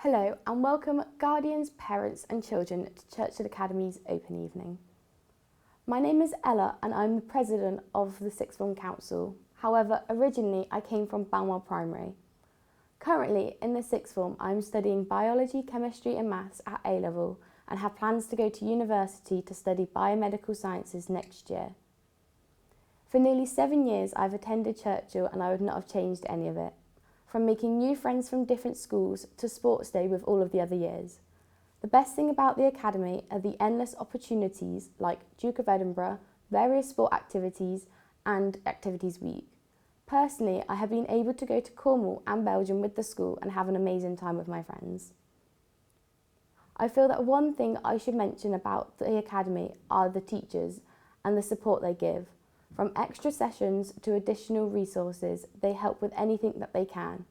Hello and welcome guardians, parents and children to Churchill Academy's Open Evening. My name is Ella and I'm the President of the Sixth Form Council. However, originally I came from Banwell Primary. Currently in the Sixth Form I'm studying biology, chemistry and maths at A-level and have plans to go to university to study biomedical sciences next year. For nearly 7 years I've attended Churchill and I would not have changed any of it. From making new friends from different schools to sports day with all of the other years. The best thing about the academy are the endless opportunities like Duke of Edinburgh, various sport activities and activities week. Personally, I have been able to go to Cornwall and Belgium with the school and have an amazing time with my friends. I feel that one thing I should mention about the academy are the teachers and the support they give. From extra sessions to additional resources, they help with anything that they can.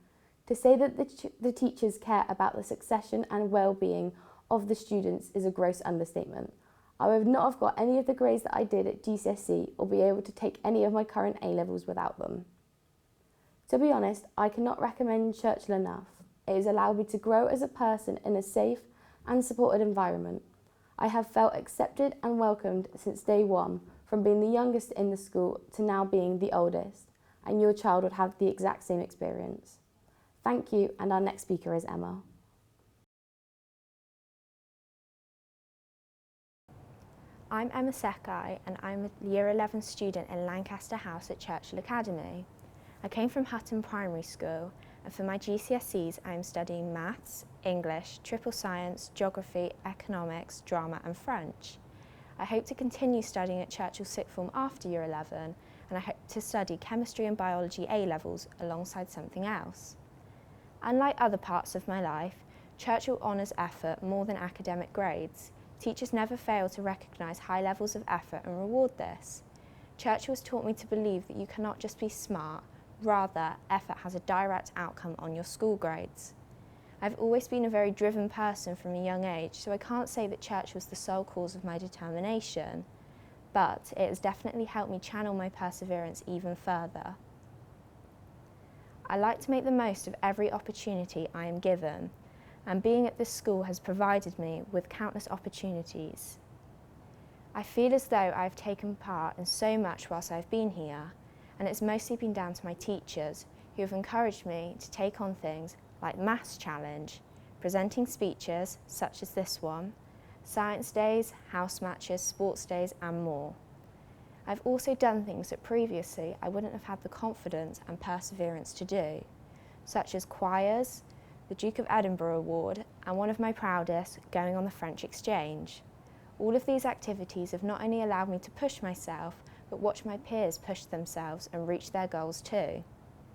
To say that the teachers care about the succession and well-being of the students is a gross understatement. I would not have got any of the grades that I did at GCSE or be able to take any of my current A-levels without them. To be honest, I cannot recommend Churchill enough. It has allowed me to grow as a person in a safe and supported environment. I have felt accepted and welcomed since day one, from being the youngest in the school to now being the oldest, and your child would have the exact same experience. Thank you, and our next speaker is Emma. I'm Emma Sekai and I'm a Year 11 student in Lancaster House at Churchill Academy. I came from Hutton Primary School and for my GCSEs I'm studying Maths, English, Triple Science, Geography, Economics, Drama and French. I hope to continue studying at Churchill Sixth Form after Year 11 and I hope to study Chemistry and Biology A-levels alongside something else. Unlike other parts of my life, Churchill honours effort more than academic grades. Teachers never fail to recognise high levels of effort and reward this. Churchill has taught me to believe that you cannot just be smart, rather effort has a direct outcome on your school grades. I've always been a very driven person from a young age, so I can't say that Churchill was the sole cause of my determination, but it has definitely helped me channel my perseverance even further. I like to make the most of every opportunity I am given, and being at this school has provided me with countless opportunities. I feel as though I've taken part in so much whilst I've been here, and it's mostly been down to my teachers who have encouraged me to take on things like Maths Challenge, presenting speeches such as this one, science days, house matches, sports days and more. I've also done things that previously I wouldn't have had the confidence and perseverance to do, such as choirs, the Duke of Edinburgh Award and one of my proudest, going on the French exchange. All of these activities have not only allowed me to push myself, but watch my peers push themselves and reach their goals too.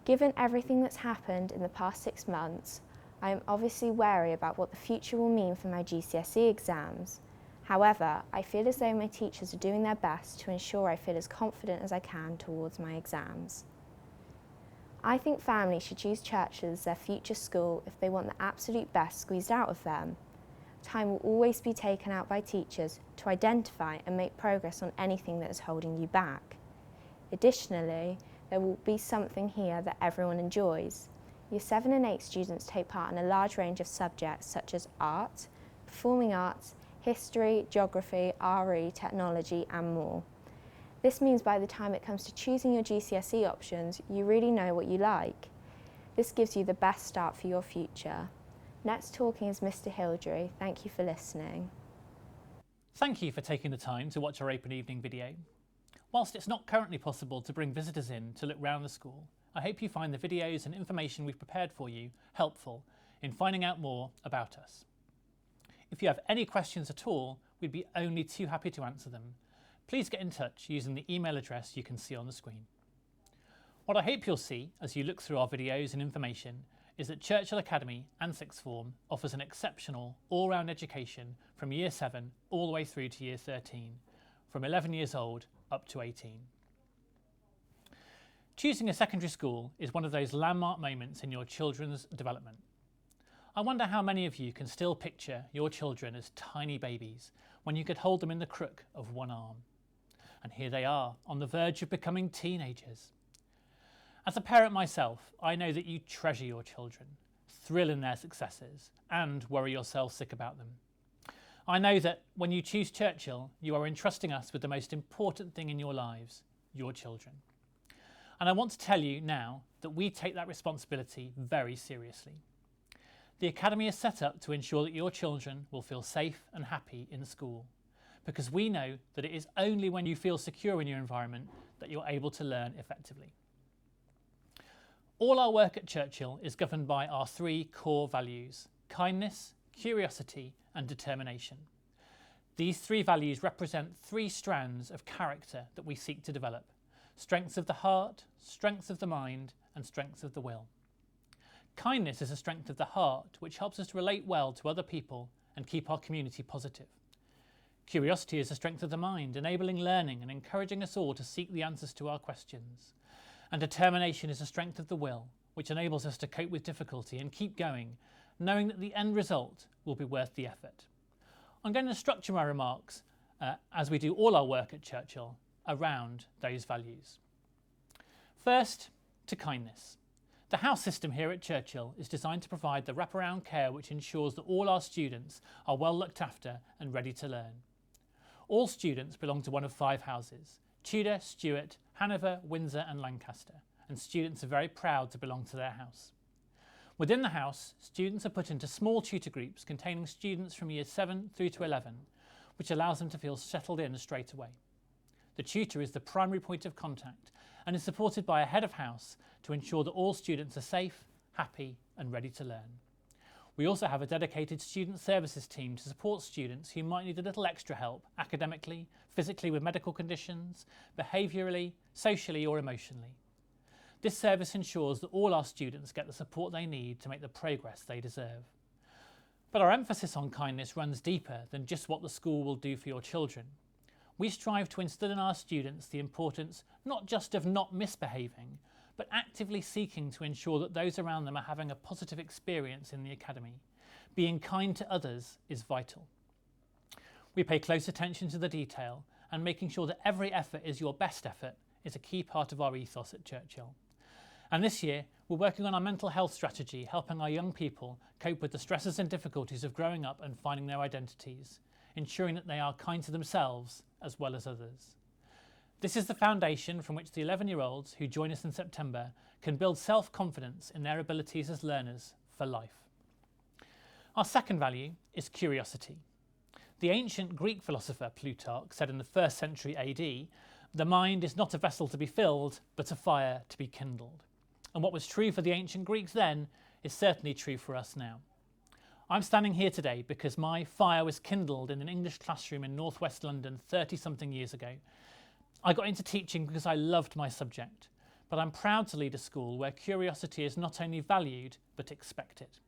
Given everything that's happened in the past 6 months, I am obviously wary about what the future will mean for my GCSE exams. However, I feel as though my teachers are doing their best to ensure I feel as confident as I can towards my exams. I think families should choose Churchill as their future school if they want the absolute best squeezed out of them. Time will always be taken out by teachers to identify and make progress on anything that is holding you back. Additionally, there will be something here that everyone enjoys. Year 7 and 8 students take part in a large range of subjects such as art, performing arts, history, geography, RE, technology and more. This means by the time it comes to choosing your GCSE options, you really know what you like. This gives you the best start for your future. Next talking is Mr. Hildrew. Thank you for listening. Thank you for taking the time to watch our Open Evening video. Whilst it's not currently possible to bring visitors in to look round the school, I hope you find the videos and information we've prepared for you helpful in finding out more about us. If you have any questions at all, we'd be only too happy to answer them. Please get in touch using the email address you can see on the screen. What I hope you'll see as you look through our videos and information is that Churchill Academy and Sixth Form offers an exceptional all-round education from Year 7 all the way through to Year 13, from 11 years old up to 18. Choosing a secondary school is one of those landmark moments in your children's development. I wonder how many of you can still picture your children as tiny babies when you could hold them in the crook of one arm. And here they are, on the verge of becoming teenagers. As a parent myself, I know that you treasure your children. thrill in their successes, and worry yourself sick about them. I know that when you choose Churchill, you are entrusting us with the most important thing in your lives, your children. And I want to tell you now that we take that responsibility very seriously. The Academy is set up to ensure that your children will feel safe and happy in school, because we know that it is only when you feel secure in your environment that you're able to learn effectively. All our work at Churchill is governed by our 3 core values: kindness, curiosity, and determination. These 3 values represent 3 strands of character that we seek to develop: strengths of the heart, strengths of the mind, and strengths of the will. Kindness is a strength of the heart which helps us to relate well to other people and keep our community positive. Curiosity is a strength of the mind, enabling learning and encouraging us all to seek the answers to our questions. And determination is a strength of the will, which enables us to cope with difficulty and keep going, knowing that the end result will be worth the effort. I'm going to structure my remarks, as we do all our work at Churchill, around those values. First, to kindness. The house system here at Churchill is designed to provide the wraparound care which ensures that all our students are well looked after and ready to learn. All students belong to one of 5 houses: Tudor, Stuart, Hanover, Windsor and Lancaster, and students are very proud to belong to their house. Within the house, students are put into small tutor groups containing students from years 7 through to 11, which allows them to feel settled in straight away. The tutor is the primary point of contact and is supported by a head of house to ensure that all students are safe, happy and ready to learn. We also have a dedicated student services team to support students who might need a little extra help academically, physically with medical conditions, behaviourally, socially or emotionally. This service ensures that all our students get the support they need to make the progress they deserve. But our emphasis on kindness runs deeper than just what the school will do for your children. We strive to instill in our students the importance not just of not misbehaving, but actively seeking to ensure that those around them are having a positive experience in the academy. Being kind to others is vital. We pay close attention to the detail, and making sure that every effort is your best effort is a key part of our ethos at Churchill. And this year, we're working on our mental health strategy, helping our young people cope with the stresses and difficulties of growing up and finding their identities, ensuring that they are kind to themselves as well as others. This is the foundation from which the 11-year-olds who join us in September can build self-confidence in their abilities as learners for life. Our second value is curiosity. The ancient Greek philosopher Plutarch said in the 1st century AD, "The mind is not a vessel to be filled, but a fire to be kindled." And what was true for the ancient Greeks then is certainly true for us now. I'm standing here today because my fire was kindled in an English classroom in northwest London 30-something years ago. I got into teaching because I loved my subject, but I'm proud to lead a school where curiosity is not only valued, but expected.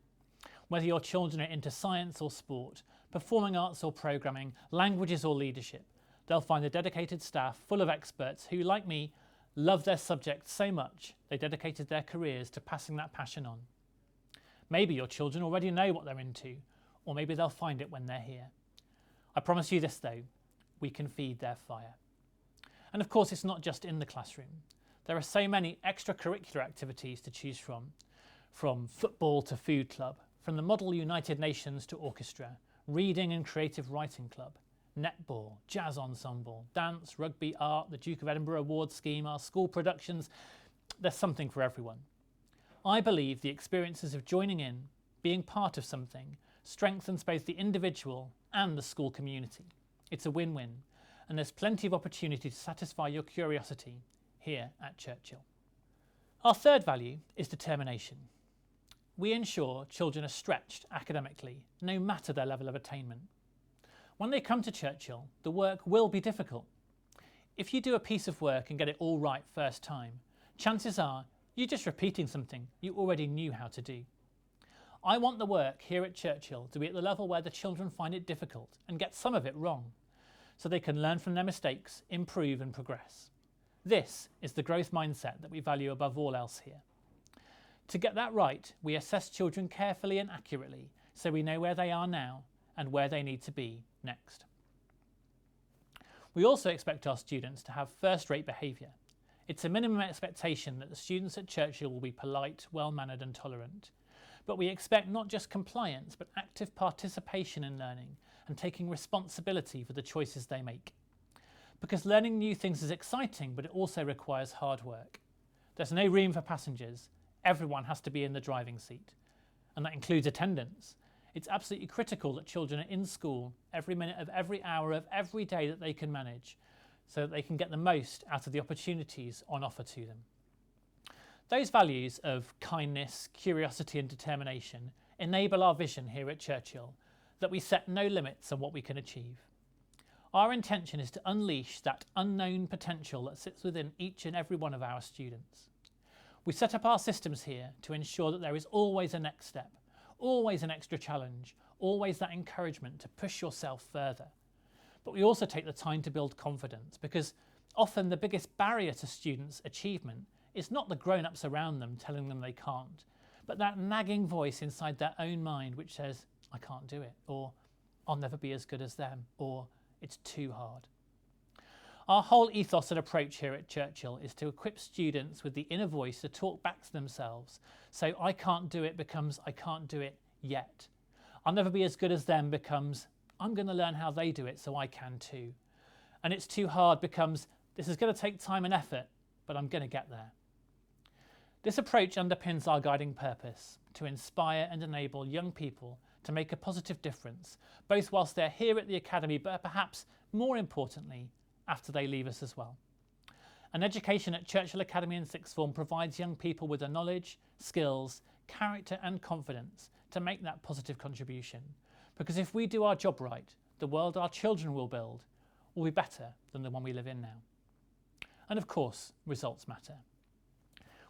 Whether your children are into science or sport, performing arts or programming, languages or leadership, they'll find a dedicated staff full of experts who, like me, love their subject so much they dedicated their careers to passing that passion on. Maybe your children already know what they're into, or maybe they'll find it when they're here. I promise you this though, we can feed their fire. And of course it's not just in the classroom. There are so many extracurricular activities to choose from football to food club, from the Model United Nations to orchestra, reading and creative writing club, netball, jazz ensemble, dance, rugby, art, the Duke of Edinburgh Award Scheme, our school productions. There's something for everyone. I believe the experiences of joining in, being part of something, strengthens both the individual and the school community. It's a win-win, and there's plenty of opportunity to satisfy your curiosity here at Churchill. Our third value is determination. We ensure children are stretched academically, no matter their level of attainment. When they come to Churchill, the work will be difficult. If you do a piece of work and get it all right first time, chances are you're just repeating something you already knew how to do. I want the work here at Churchill to be at the level where the children find it difficult and get some of it wrong, so they can learn from their mistakes, improve and progress. This is the growth mindset that we value above all else here. To get that right, we assess children carefully and accurately so we know where they are now and where they need to be next. We also expect our students to have first-rate behaviour. It's a minimum expectation that the students at Churchill will be polite, well-mannered and tolerant. but we expect not just compliance, but active participation in learning and taking responsibility for the choices they make. Because learning new things is exciting, but it also requires hard work. There's no room for passengers. Everyone has to be in the driving seat. And that includes attendance. It's absolutely critical that children are in school every minute of every hour of every day that they can manage, so that they can get the most out of the opportunities on offer to them. Those values of kindness, curiosity and determination enable our vision here at Churchill, that we set no limits on what we can achieve. Our intention is to unleash that unknown potential that sits within each and every one of our students. We set up our systems here to ensure that there is always a next step, always an extra challenge, always that encouragement to push yourself further. But we also take the time to build confidence, because often the biggest barrier to students' achievement is not the grown-ups around them telling them they can't, but that nagging voice inside their own mind which says, I can't do it, or I'll never be as good as them, or it's too hard. Our whole ethos and approach here at Churchill is to equip students with the inner voice to talk back to themselves. So I can't do it becomes I can't do it yet. I'll never be as good as them becomes I'm going to learn how they do it so I can too. And it's too hard becomes this is going to take time and effort, but I'm going to get there. This approach underpins our guiding purpose, to inspire and enable young people to make a positive difference, both whilst they're here at the Academy, but perhaps more importantly, after they leave us as well. An education at Churchill Academy in Sixth Form provides young people with the knowledge, skills, character and confidence to make that positive contribution. Because if we do our job right, the world our children will build will be better than the one we live in now. And of course, results matter.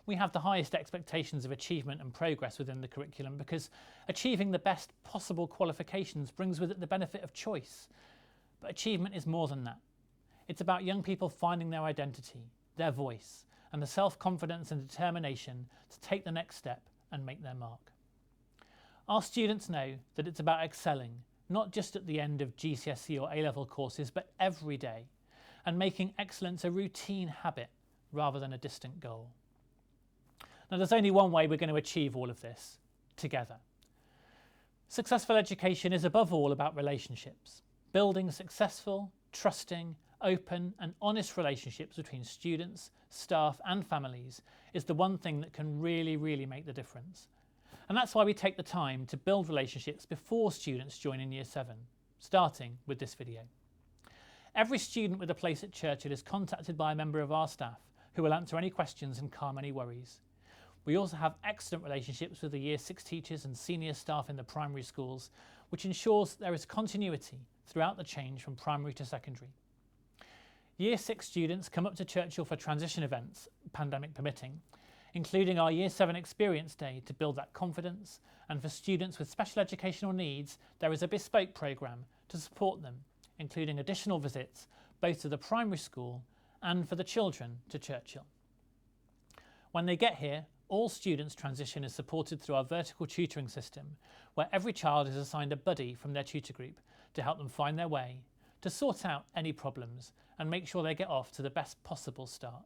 We have the highest expectations of achievement and progress within the curriculum, because achieving the best possible qualifications brings with it the benefit of choice. But achievement is more than that. It's about young people finding their identity, their voice, and the self-confidence and determination to take the next step and make their mark. Our students know that it's about excelling, not just at the end of GCSE or A-level courses, but every day, and making excellence a routine habit rather than a distant goal. Now, there's only one way we're going to achieve all of this: together. Successful education is above all about relationships. Building successful, trusting, open and honest relationships between students, staff and families is the one thing that can really make the difference. And that's why we take the time to build relationships before students join in Year 7, starting with this video. Every student with a place at Churchill is contacted by a member of our staff who will answer any questions and calm any worries. We also have excellent relationships with the Year 6 teachers and senior staff in the primary schools, which ensures there is continuity throughout the change from primary to secondary. Year 6 students come up to Churchill for transition events, pandemic permitting, including our Year 7 Experience Day to build that confidence, and for students with special educational needs, there is a bespoke programme to support them, including additional visits both to the primary school and for the children to Churchill. When they get here, all students' transition is supported through our vertical tutoring system, where every child is assigned a buddy from their tutor group to help them find their way, to sort out any problems and make sure they get off to the best possible start.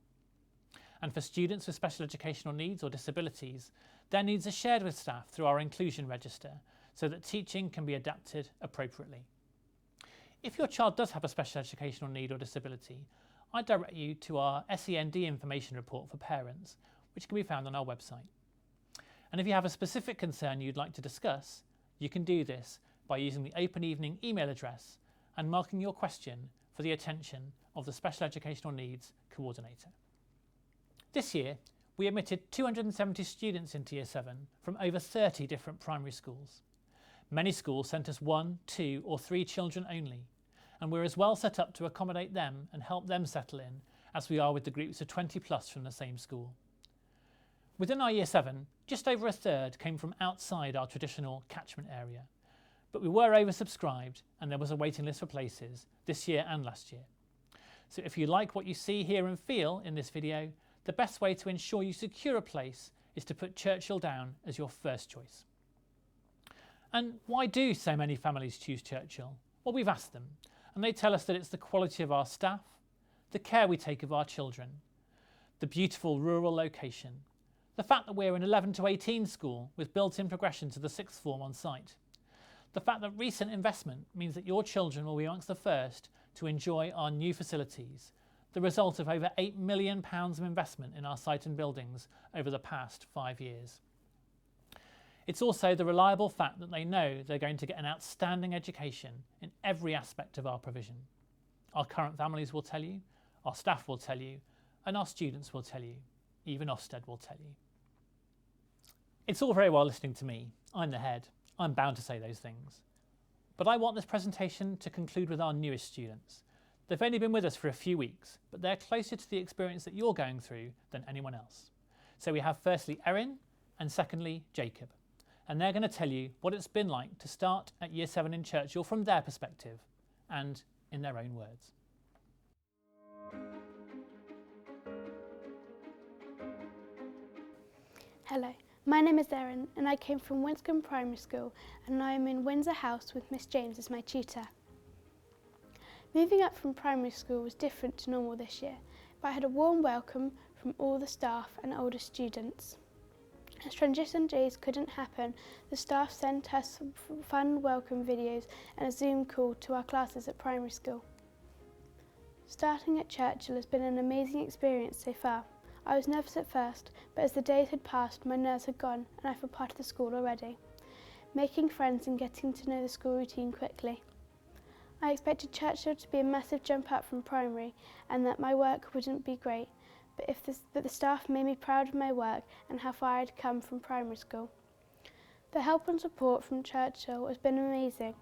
And for students with special educational needs or disabilities, their needs are shared with staff through our inclusion register so that teaching can be adapted appropriately. If your child does have a special educational need or disability, I direct you to our SEND information report for parents, which can be found on our website. And if you have a specific concern you'd like to discuss, you can do this by using the Open Evening email address and marking your question for the attention of the Special Educational Needs Coordinator. This year, we admitted 270 students into Year 7 from over 30 different primary schools. Many schools sent us 1, 2 or 3 children only, and we're as well set up to accommodate them and help them settle in as we are with the groups of 20 plus from the same school. Within our Year 7, just over a third came from outside our traditional catchment area, but we were oversubscribed and there was a waiting list for places this year and last year. So if you like what you see, hear and feel in this video, the best way to ensure you secure a place is to put Churchill down as your first choice. And why do so many families choose Churchill? Well, we've asked them, and they tell us that it's the quality of our staff, the care we take of our children, the beautiful rural location, the fact that we're an 11 to 18 school with built-in progression to the sixth form on site, the fact that recent investment means that your children will be amongst the first to enjoy our new facilities, the result of over £8 million of investment in our site and buildings over the past 5 years. It's also the reliable fact that they know they're going to get an outstanding education in every aspect of our provision. Our current families will tell you, our staff will tell you, and our students will tell you, even Ofsted will tell you. It's all very well listening to me. I'm the head. I'm bound to say those things. But I want this presentation to conclude with our newest students. They've only been with us for a few weeks, but they're closer to the experience that you're going through than anyone else. So we have firstly Erin and secondly Jacob. And they're going to tell you what it's been like to start at Year 7 in Churchill from their perspective and in their own words. Hello, my name is Erin and I came from Windsor Primary School and I am in Windsor House with Miss James as my tutor. Moving up from primary school was different to normal this year, but I had a warm welcome from all the staff and older students. As transition days couldn't happen, the staff sent us fun welcome videos and a Zoom call to our classes at primary school. Starting at Churchill has been an amazing experience so far. I was nervous at first, but as the days had passed, my nerves had gone and I felt part of the school already, making friends and getting to know the school routine quickly. I expected Churchill to be a massive jump up from primary and that my work wouldn't be great, but the staff made me proud of my work and how far I'd come from primary school. The help and support from Churchill has been amazing.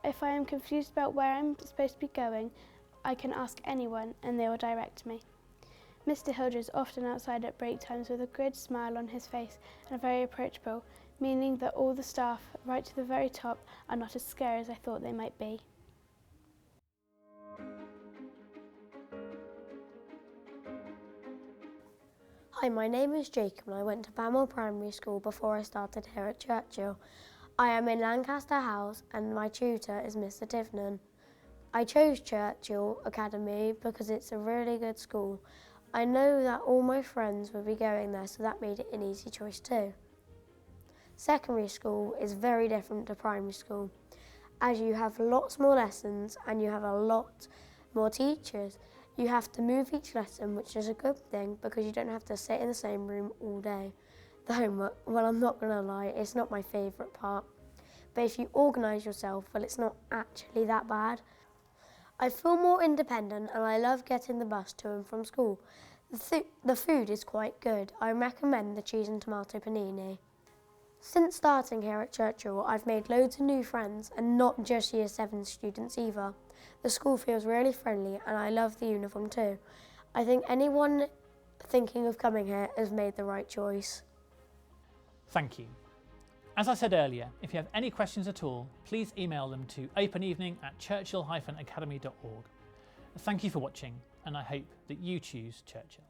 If I am confused about where I'm supposed to be going, I can ask anyone and they will direct me. Mr. Hildrew is often outside at break times with a good smile on his face and very approachable, meaning that all the staff, right to the very top, are not as scary as I thought they might be. Hi, my name is Jacob and I went to Bamwell Primary School before I started here at Churchill. I am in Lancaster House and my tutor is Mr. Tivnan. I chose Churchill Academy because it's a really good school. I know that all my friends will be going there, so that made it an easy choice too. Secondary school is very different to primary school, as you have lots more lessons and you have a lot more teachers. You have to move each lesson, which is a good thing because you don't have to sit in the same room all day. The homework, well, I'm not going to lie, it's not my favourite part. But if you organise yourself, well, it's not actually that bad. I feel more independent and I love getting the bus to and from school. The food is quite good. I recommend the cheese and tomato panini. Since starting here at Churchill, I've made loads of new friends and not just Year 7 students either. The school feels really friendly and I love the uniform too. I think anyone thinking of coming here has made the right choice. Thank you. As I said earlier, if you have any questions at all, please email them to openevening@churchill-academy.org. Thank you for watching, and I hope that you choose Churchill.